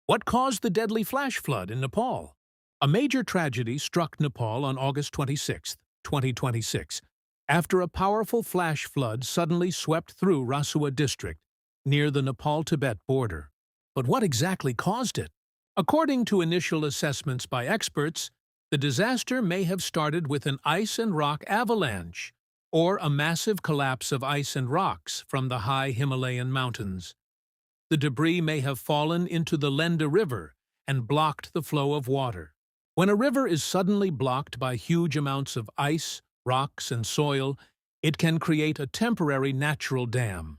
What caused the deadly flash flood in Nepal? A major tragedy struck Nepal on August 26, 2026, after a powerful flash flood suddenly swept through Rasua district near the Nepal-Tibet border. But what exactly caused it? According to initial assessments by experts, the disaster may have started with an ice and rock avalanche, or a massive collapse of ice and rocks from the high Himalayan mountains. The debris may have fallen into the Lenda River and blocked the flow of water. When a river is suddenly blocked by huge amounts of ice, rocks, and soil, it can create a temporary natural dam.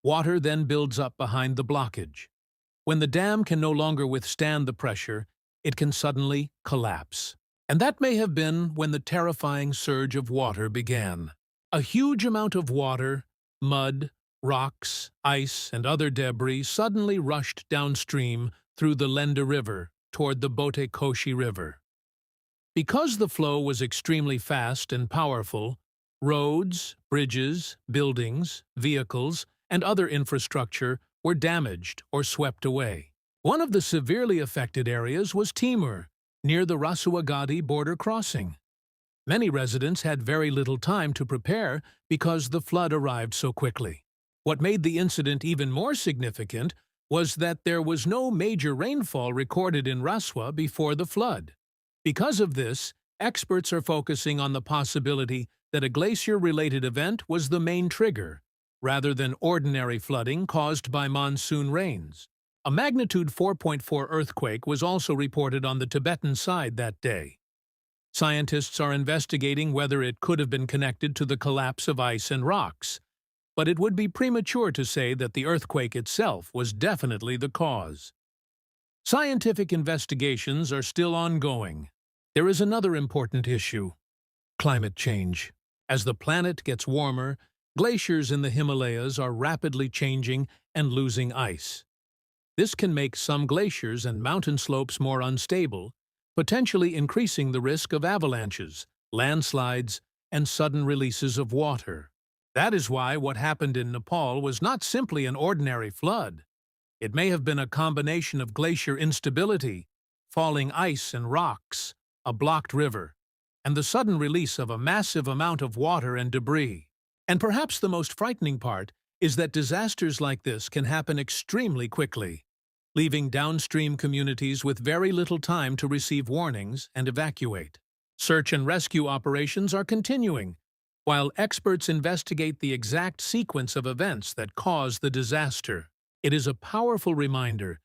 Water then builds up behind the blockage. When the dam can no longer withstand the pressure, it can suddenly collapse. And that may have been when the terrifying surge of water began. A huge amount of water, mud, rocks, ice, and other debris suddenly rushed downstream through the Lenda River toward the Bote Koshi River. Because the flow was extremely fast and powerful, roads, bridges, buildings, vehicles, and other infrastructure were damaged or swept away. One of the severely affected areas was Timur, near the Rasuagadi border crossing. Many residents had very little time to prepare because the flood arrived so quickly. What made the incident even more significant was that there was no major rainfall recorded in Rasua before the flood. Because of this, experts are focusing on the possibility that a glacier-related event was the main trigger, rather than ordinary flooding caused by monsoon rains. A magnitude 4.4 earthquake was also reported on the Tibetan side that day. Scientists are investigating whether it could have been connected to the collapse of ice and rocks, but it would be premature to say that the earthquake itself was definitely the cause. Scientific investigations are still ongoing. There is another important issue: climate change. As the planet gets warmer, glaciers in the Himalayas are rapidly changing and losing ice. This can make some glaciers and mountain slopes more unstable, potentially increasing the risk of avalanches, landslides, and sudden releases of water. That is why what happened in Nepal was not simply an ordinary flood. It may have been a combination of glacier instability, falling ice and rocks, a blocked river, and the sudden release of a massive amount of water and debris. And perhaps the most frightening part is that disasters like this can happen extremely quickly, leaving downstream communities with very little time to receive warnings and evacuate. Search and rescue operations are continuing, while experts investigate the exact sequence of events that caused the disaster. It is a powerful reminder